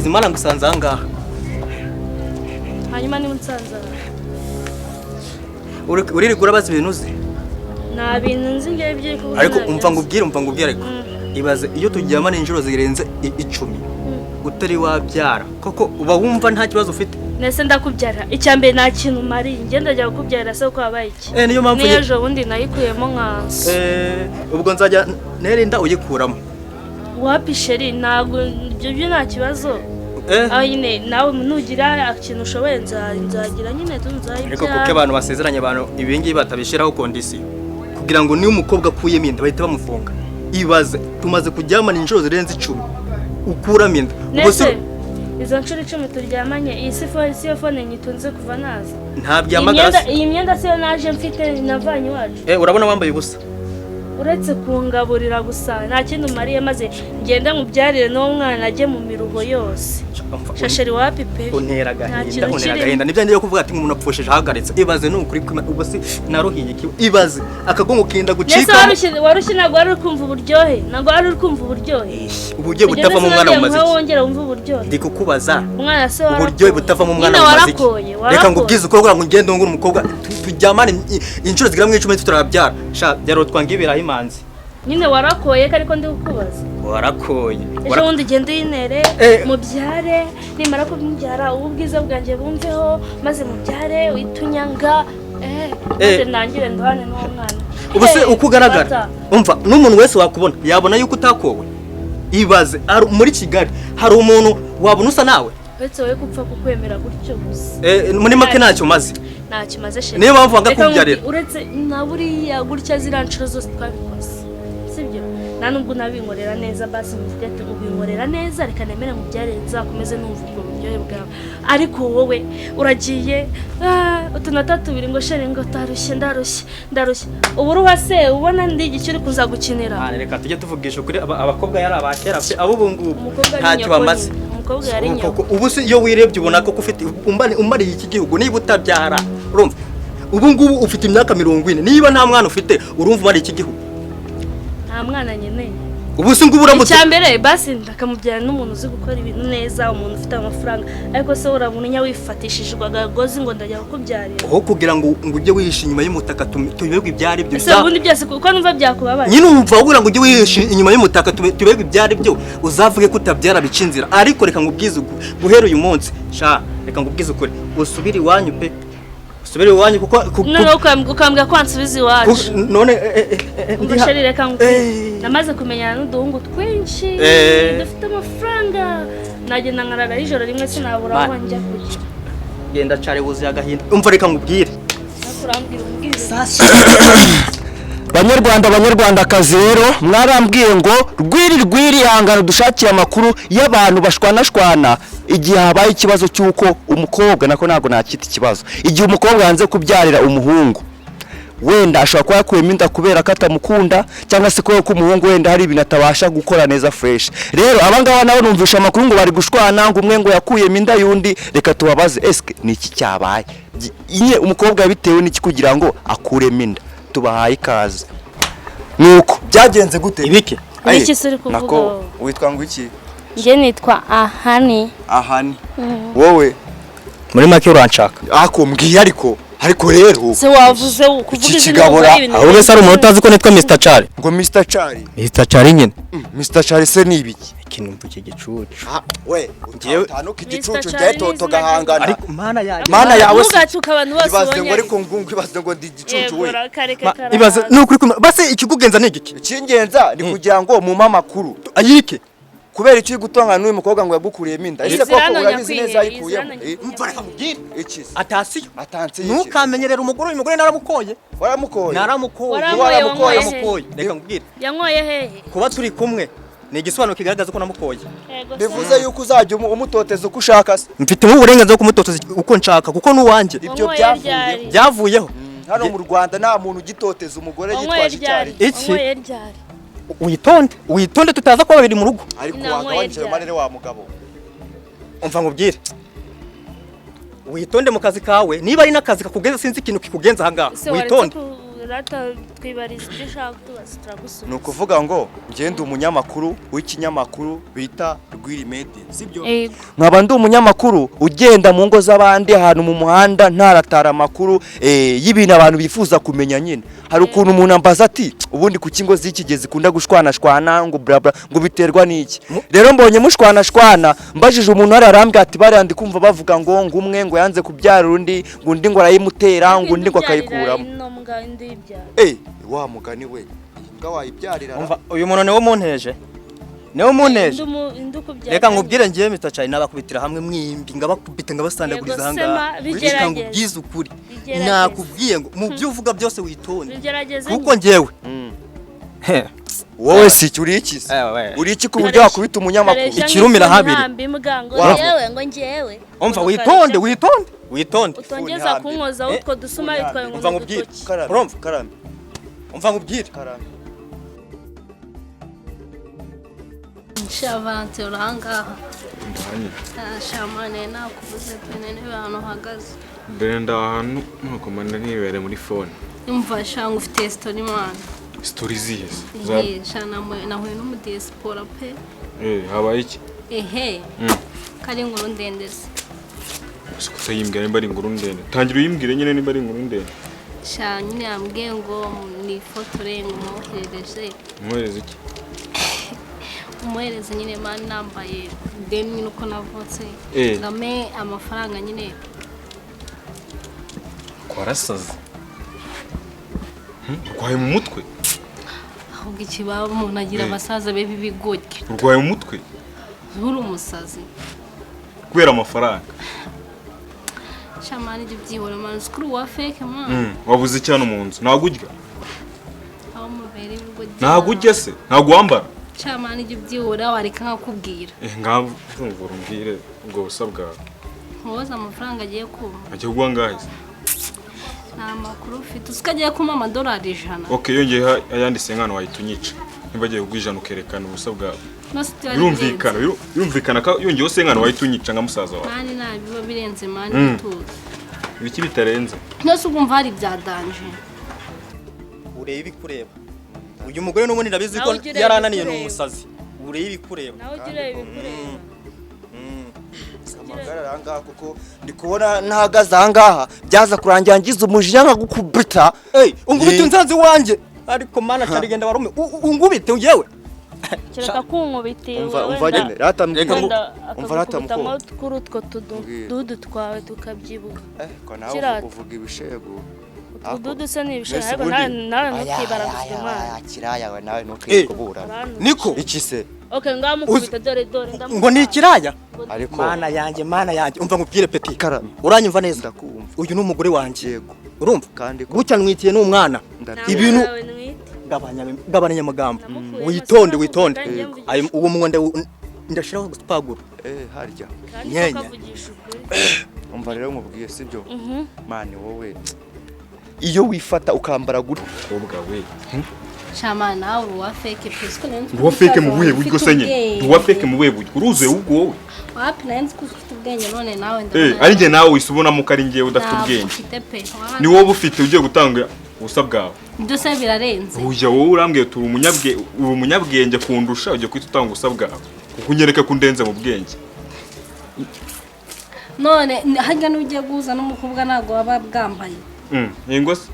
nagize imana ngusanze ahangaha. Hanyuma ni unsanza. Uri kurabaza ibintu uzi? Nta bintu nzi ngiye byo kuvuga. Ariko umva ngubwire ariko. Ibaze iyo turyamana injuro zirenze 10 utari wabyara koko uba wumva nta kibazo ufite. Nese ndakubyara icyambere nta kintu mari ngenda njya kukubyara se uko wabaye iki. Niyo mpamvu n'ejo bundi nayikuyemo nkaso. Ubwo nzajya nerinda uyikuramo. Wapi sheri ntago ibyo nta kibazo. Ayine nawe nugira ikintu ushoboye nzagira nyine tunzayibya. Ariko kuko abantu basezeranye abantu ibingi batabishiraho condition kugira ngo niyo umukobwa akuyemo inda bahita bamufunga. Ibaze tumaze kuryamana injuro zirenze 10 ukuramo inda. Ubose izo nshuro 10 turyamanye iyi siyo phone nyitunze kuva naza. Nta byamagara. Iyi myenda siyo naje mfite navanye wacu. Urabona wambaye ubusa. Uretse kungaburira gusa nta kintu mariye maze ngenda mubyarire no mwana ajye mu miruho yose. Shasheri wapi pe? Untera gahinda nibyo ngiye kuvuga ati umuntu apfusheje ahagaritse. Ibaze n'ukuri ubose naruhiye iki. Ibaze akagongo kinda gucika. Nese warushinago ari kumva uburyohe. Nago ari kumva uburyohe. Uburyohe butava mu mwana mumaze. Wongera umva uburyohe. Ndi kukubaza. Umwana se warakoye. Uburyohe butava mu mwana mumaze. Reka ngubwize uko ngo ngende ngura umukobwa tujyamane inshuro zigira mu 10 tutarabyara. Sha byarotwa ngibira imanzi. Nyine warakoye ariko ndi kukubaza. Warakoye. Ejo wundi gende yinere mubyare nimara kubyara ubwiza bwanjye bumveho maze mubyare witunyanga maze nangire ndwane no mwana. Ubuse ukugaragara. Umva n'umuntu wese wakubona yabona yuko utakowe. Ibaze muri Kigali hari umuntu wabona usa nawe. Uretse wowe gupfa kukwemera gutyo gusa. Muri make ntacyo maze. Ntacyo maze sheri. Niyo mpamvu wanga kubyarira. Uretse na buriya gutya ziranshuro zose twabikoze. Sibyo? Nanubwo nabinkorera neza basi mufite ubinkorera neza reka nemere mu byarire nzakomeze numva ubwo buryohe bwawe. Ariko wowe uragiye utunota tubiri ngo sheri ngo ndarushye. Uburuha se ubona ndi igicuri kuza gukinira. Reka tujye tuvugisha kuri abakobwa yari abakera pe abo bungu ntacyo bamaze. Umukobwa yari nyoko. Ubu se iyo wirebye ubona ko ufite umbariye iki gihugu niba utabyara urumva ubu ngubu ufite imyaka 40 niba nta mwana ufite urumva umbariye iki gihugu. Nta mwana nyene. Ubu se ngubura muto. Icyambere basi ndakamubyara n'umuntu uzi gukora ibintu neza umuntu ufite amafaranga ariko se urabona wifatishijwe agagozi ngo ndajya kukubyarira. Aho kugira ngo ujye wihisha inyuma y'umutaka tubebwe ibyari byo. Se ubundi byose kuko numva byakubabaye. Nyine umva ubura ngo ujye wihisha inyuma y'umutaka tubebwe ibyari byo uzavuge ko utabyara bicinzira ariko reka ngubwize guhera uyu munsi sha reka ngubwize ukuri usubiri wanyu pe. Subiri wanyu kuko none ukambwa kwansubiza iwacu. None ngashari reka namaze kumenyana n'uduhungu twinshi dufite amafaranga nagenda nkarara ijoro rimwe sinabura aho njya kujya. Genda cari buzi agahinda. Umva reka ngubwire. Nakurambira umbwire. Banyarwandakazi rero mwarambwiye ngo rwiri hangano dushakiye amakuru y'abantu bashwana igihe habaye ikibazo cyuko umukobwa nako nago nakita ikibazo igihe umukobwa hanze kubyarira umuhungu wenda ashobora kuba yakuyemo inda kubera ko atamukunda cyangwa se kubera ko umuhungu wenda hari ibintu atabasha gukora neza fresh. Rero abangaba nabo numvisha amakuru ngo bari gushwana ngo umwe ngo yakuyemo inda yundi reka tubabaze eske niki cyabaye inye umukobwa yabitewe n'iki kugira ngo akuremo inda. Tubahaye ikaze. Nuko byagenze gute ibiki? Niki suri kuvuga? Nako witwa ngo iki? Nje nitwa Ahani. Wowe muri make uranshaka. Ako mbwiye ariko rero se wavuze kuvuga ikigabura aho wese ari umuntu utazi ko nitwa Mr. Chari. Ngo Mr. Chari. Mr. Chari nyine. Mr. Chari se ni ibiki? Ikintu mvuke gicucu. We ngiye tanuka igicucu cyato gahangana. Ariko mana yawe ugatuka abantu bose ubonye. Ibaze ngo ariko ibaze ngo ndi igicucu we. Ibaze nukuri base ikigugenza ni igiki? Ikingenza ni kugira ngo mu mamakuru. Ayike. Kubera iki gutanga n'uyu mukobwa ngo yagukuriyemo inda ese koko urabizi neza yikuyemo mva reka mubwire iki atasiyo atansiye ntukamenyerera umugore naramukoye waramukoye reka mubwire yankoye hehe kuba turi kumwe ni igisobanuro kigaragaza ko namukoye bivuze yuko uzajya umutoteza uko ushaka se mfite uburenganzira bwo kumutoteza uko nshaka kuko nuwanje ibyo byavuyeho hano mu Rwanda nta muntu ugitoteza umugore yitwaje cyari iki Uyitonde tutaza kwa babiri mu rugo. Ariko wagabanyije manere wa mugabo. Umva ngubwire. Uyitonde mu kazi kawe niba ari nakazi kakugeza sinzi ikintu kikugenza hanga. Uyitonde. rata twibariza ibyo ushaka tubaza turagusubiza. ni ukuvuga ngo ngende umunyamakuru w'ikinyamakuru bita Rwirimedi sibyo nkaba ndi umunyamakuru ugenda mu ngo z'abandi ahantu mu muhanda ntaratara amakuru y'ibintu abantu bifuza kumenya nyine hari ukuntu umuntu ambaza ati ubundi ku kingo z'ikigezi kunda gushwana ngo bla bla ngo biterwa n'iki rero mbonye mushwana mbajije umuntu hari arambye ati bari andi kumva bavuga ngo umwe ngo yanze kubyara undi ngo undi ngo arayimutera ngo undi ngo akayikuramo wa mugani we imbwa wayibyarira umva uyu muntu niwo munteje reka nkubwire ngiye mitacaye nabakubitira hamwe mwimbi ngabakubita ngabasandaguriza hanga reka ngubwize ukuri nakubwiye ngo mu byo uvuga byose witonde kuko ngewe wowe si uri iki uri iki ku buryo wakubita umunyamakuru ikirumira habiri ngo ngewe umva witonde utongeza kunkoza utwo dusuma bitwaye ngo umva nkubwire umva nkubwire Shavante urangaha. Shamane nakuvuze pene n'abantu hagaze. Brenda ahantu ntukomanda nibere muri phone. Umva shanga ufite story man. Story zihe? Shana nahuye n'umudiaspora pe. Habaye iki? Kari inkuru ndendese. Sikusa yimbwira nimba ari inkuru ndende. Tangira uyimbwire nyine nimba ari inkuru ndende. Sha nyine yambwiye ngo ni fotore ngo muhereje. Muhereze iki? Umuhereze nyine mani nambaye deni nuko navutse ngame amafaranga nyine kwarasaze urwaye mu mutwe ahubwo ikibaba umuntu agira abasaza be bibigorye urwaye mu mutwe uri umusazi kubera amafaranga shamani ibyo byihora mani skuru wa fake man wabuze cyane mu nzu ntago urya aho mubere bigorye ntago urya se ntago wambara Chamani ibyo byihora wareka nkakubwira ngaho urumva umbwire ubwo busa bwawe nkoza amafaranga agiye kuma agiye kugwa ngahe nta makuru ufite uskagiye kuma amadolari 100 okay yongeye ayandise nkano wayitunyica nibagiye kugwijana ukerekana ubusa bwawe birumvikana ka yongeye se nkano wayitunyica nka musaza wawe mani nabiba birenze mani tuzi ibiki bitarenze nose ugumva hari byadanje urebe ibikureba uyu mugore n'ubundi ndabizi ko yarananiye n'umusazi urebe ibikureba nawe ugire ibikureba samagara rangaha kuko ndikubona ntahagaze ahangaha byaza kurangira ngize umujinya nkagukubita ungubite unzanzi wanje ariko mana carigenda warume ungubite yewe kireka kunkubitiwe umva nyine ratamuko kuri utwo tududu twawe tukabyibuka ko nawe uvuga ibishego ududu se n'ibishego ariko nawe ntukibaraguzwe imana kiraya we nawe ntukikubura niko iki se okay ngamukubita dore ngo ni ikiraya ariko mana yanjye umva ngubwire peti uranyumva neza ndakumva uyu n'umugore wanje yego urumva kandi gucya nwitiye n'umwana ibintu gabanya amagambo witonde uwo mwonde ndashiraho gupagura harya nyenya umva rero nkubwiye sibyo mani wowe iyo wifata ukambara gutya ubwa we Chama nawe wa fake pesko wa fake mu buhe buryo senye wa fake mu buhe buryo uruze ubwo wowe wapi nanzi kufite ubwenge none nawe ndabona ari nge nawe wisubona mu kari ngiye udafite ubwenge ni wowe ufite ugiye gutanga ubusa bwawe byose birarenze uja wowe urambwiye turi umunyabwenge kundusha ugiye kwita utanga ubusa bwawe kuko unyereka ko ndenze mu bwenge none hajya n'ugiye guza n'umukobwa nago waba bwambaye yego se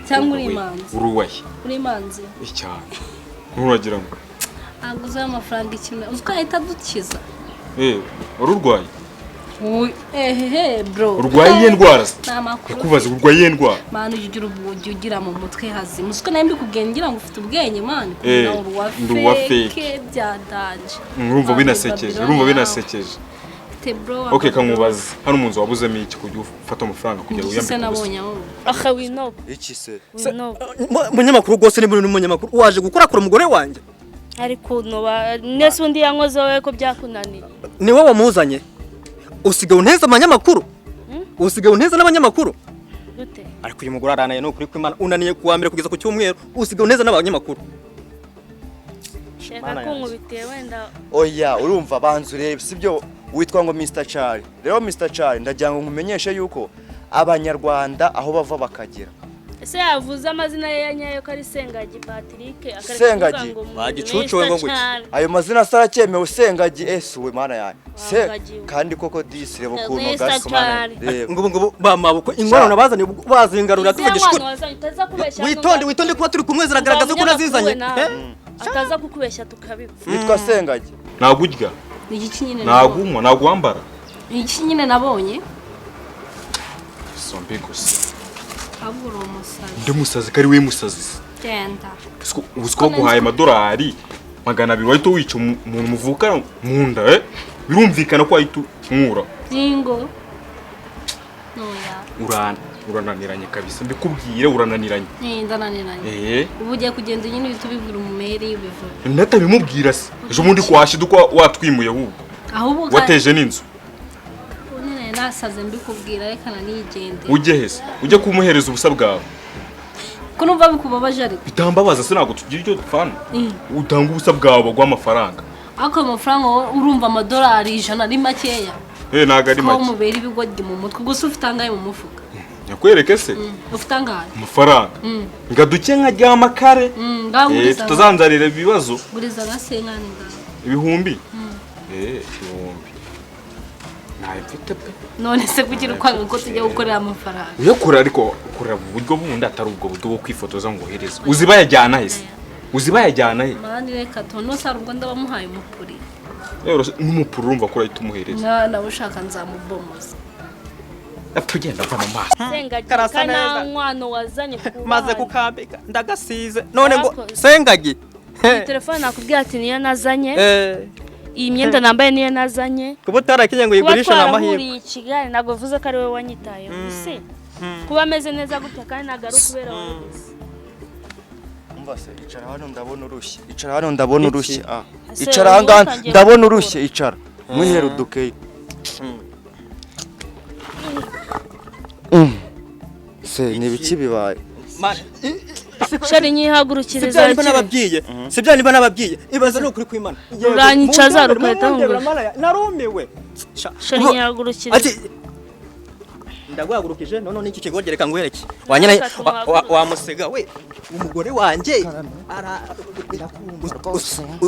cyangwa uri imanzi uri imanzi icyane nturagira ngo aguze amafaranga ikintu uzahita dukiza ururwaye bro urwaye indwara kukubaza urwaye indwara manu ugira mu mutwe hazima usko nambi kugengira ngo ufite ubwenge manu uruwa fake byadanje urumva binasekeje okay kankubaza hano umunzu wabuzemo iki kujya ufata amafaranga kugira uyambike nabonye wino iki se munyamakuru gose ni n'umunyamakuru waje gukorakura umugore wanje ariko nese undi yankoze we ko byakunaniye ni wowe wamuzanye usigaye unteza amanyamakuru usigaye unteza n'abanyamakuru gute ariko uyu mugore aranaye no kuri kwimana unaniye kuwa mbere kugeza ku cyumweru usigaye unteza n'abanyamakuru shaka kunkubitiye wenda oya urumva banzu rebe sibyo witwa ngo Mr. Charlie rero Mr. Charlie ndagira ngo nkumenyeshe yuko abanyarwanda aho bava bakagera ese yavuze amazina ye yanyayo ko ari Sengagi Patrick Sengagi bagicucuwe ngo guki ayo mazina sarakemewe Sengagi we mana yanjye kandi koko disi reba ukuntu gasomana ngo bamabuko inkorano bazanye bazingarura tuvugisha ukuri witonde kuba turi kumwe ziragaragaza ko nazizanye ataza kukubeshya tukabipfa nitwa Sengagi nagurya ni iki nyine nagumwa nagwambara ni iki nyine nabonye sombe gusa aburo umusazi ndi musazi kari we musazi genda uziko guhaye amadolari 200 wahita wica umuntu muvuka mu nda birumvikana ko wahita nkura ingo noya urananiranye kabisa mbikubwire urananiranye ndananiranye ubu ugiye kugenda nyine bitubibwira umumeri bivuga ndatabimubwira se ejo mundi kwashiduka watwimuye ahubwo wateje n'inzu nasaze mbikubwira reka nanigende ujye hese ujye kumuhereza ubusa bwawe ko numva bikubabaje ariko bitambabaza se nago tugira icyo dupfana utanga ubusa bwawe bagwa amafaranga ako amafaranga urumva amadolari 100 ari makeya naga ari make ko mubera ibigodi mu mutwe gusa ufite angaye mu mufuka yakwereke se ufite angaye amafaranga ngaduke nkajyama kare tutazanzarira ibibazo buriza gasenkani ibihumbi ibihumbi mfite pe none se kugira kwanga ko tujya gukorera amafaranga yo kura ariko kurira uburyo bundi atari ubwo buryo bwo kwifotoza ngo hereza uzibayajyana hese uzibayajyana he mani reka tono sarubwo ndabamuhaye umupuri rero n'umupuri urumva ko urahita umuhereza na ushaka nzamubomoza apugenda mva amaso Sengagi kana nkwano wazanye maze kukambika ndagasize none ngo Sengagi telefone nakubwira ati niyo nazanye iyi myenda nambaye niyo nazanye kuba utarakinye ngo yigurisha namahirwe Kigali ntabwo vuze ko ari we wanyitaye se kuba ameze neza gutya kandi nagaru kubera wabuze umva se icara hano ndabona urushye icara hanga ndabona urushye icara muhera udukeye se nibiki bibaye shari nyihagurukiriza sibyo niba nababwiye ibaza no kuri kwimana uranyicaza rukweta ngo narumiwe shari nyihagurukiriza ndagwagurukije none n'iki kigogereka ngwereke wanyene wamusega we umugore wanje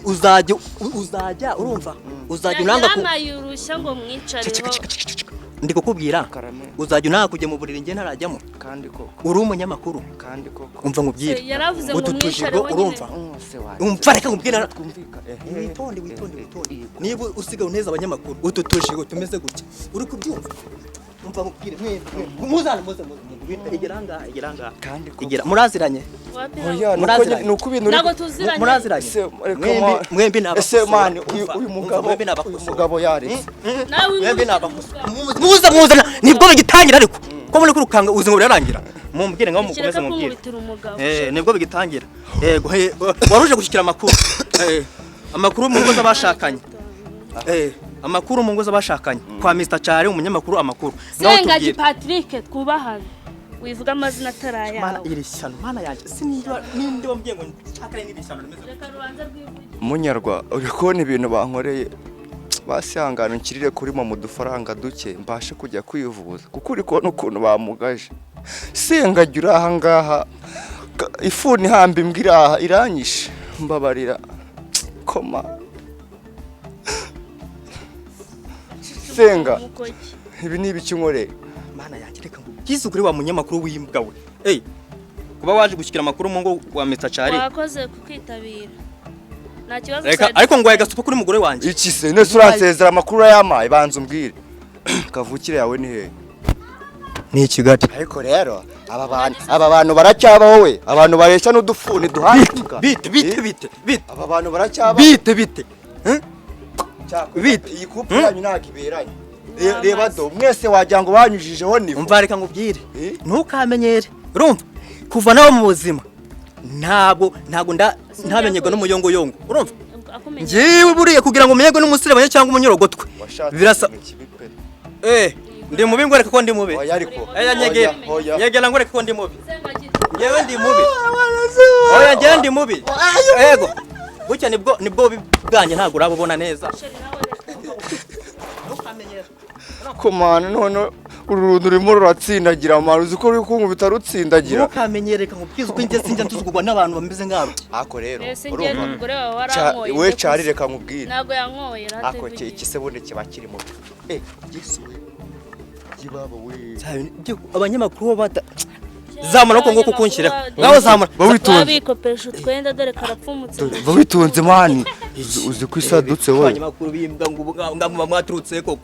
uzajya urumva uzajya unanga ku amayurushya ngo mwicareho ndi kukubwira uzajya unanga kujya mu buriri nge ntarajyamo kandi koko uri umunyamakuru kandi koko umva nkubwire yaravuze ngo mwicareho urumva umva reka nkubwire witonde niba usigaye uneza abanyamakuru ututuje tumeze gutya uri kubyumva umva nkubwire muzana igiranga kandi igira muraziranye nuko ibintu muraziranye mwembi ese mani uyu mugabo yaretse mwembi muzana nibwo bigitangira ariko ko muri kurukanga uzi ngo birarangira mumbwire ngaho mukomeze mubwire nibwo bigitangira yego waruje gushyikira amakuru mu ngo z'abashakanye amakuru mu ngo z'abashakanye kwa Mr. Chare umunyamakuru amakuru Sengagi Patrick twubahana wivuga amazina ataraya mana irishyano mana yanjye ninde wambwiye ngo nshakare n'ibishyano reka rubanza rw'ivugi munyarwa uri kubona ibintu bankoreye basihangana nkirire kuri mu dufaranga duke mbashe kujya kwivuza kuko uri kubona ukuntu bamugaje Sengagi uri aha ngaha ifuni hamba imbwira iranyishe mbabarira koma Senga ibi ni ibiki nkoreye mana yanjye reka ngize kuri wa munyamakuru w'imbwa we kuba waje gushyikira amakuru mu ngo wa Mr. Chare wakoze kukwitabira nta kibazo ariko ngo yagasupa kuri mugore wanjye iki se nese uransezera amakuru yamaye banza umbwire kavukire yawe ni he ni Kigali ariko rero aba bantu baracyabaho we abantu baresha n'udufuni duhanduka bite aba bantu baracyabaho bite iyi couple yanyu nakiberanye reba do mwese wagira ngo banyujijeho nivo umva reka ngubwire ntukamenyere urumva kuva nawe mu buzima ntabwo ntamenyego n'umuyongoyongo urumva ngiwe buriye kugira ngo umenyego n'umusirebanye cyangwa umunyurogotwe birasa ndi mubi ngoreka ko ndi mubi nyegera ngoreka ko ndi mubi ngewe ndi mubi ngewe ndi mubi yego bucya nibwo bwanjye ntabwo urabubona neza komana none uruntu urimo ruratsindagira mwana uzi ko uri kunkubita rutsindagira ntukamenyereka nkubwiza uko njye sinjya nsuzugurwa n'abantu bameze nk'abo ako rero ese njye n'umugore wawe warankoye we cari reka nkubwire ntabwo yankoye ako iki se bundi kiba kirimo gisuwe kibaba we abanyamakuru bo bata zamura ko ngo kukunshyira ngaho zamura babikopesha utwenda dore karapfumutse babitunze mani uzi ko isadutse wowe abanyamakuru bimbwa ngo ngamu mwaturutse koko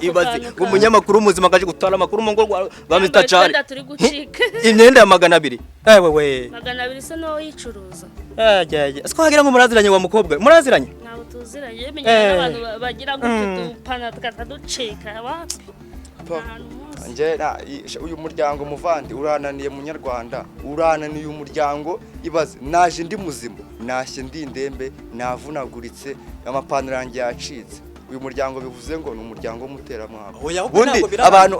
ibaze umunyamakuru muzima kaje gutwara amakuru mu ngo bamita cari imyenda ya 200 ewe we 200 se no yicuruza siko hagira ngo muraziranye wa mukobwa muraziranye ntabwo tuziranye menyana n'abantu bagira gutyo dupana tukaducika Angela uyu muryango muvandi urananiye munyarwanda urananiye umuryango ibaze naje ndi muzima nashye ndi indembe navunaguritse amapantaro yanjye yacitse uyu muryango bivuze ngo ni umuryango w'umuteramwabo ubundi abantu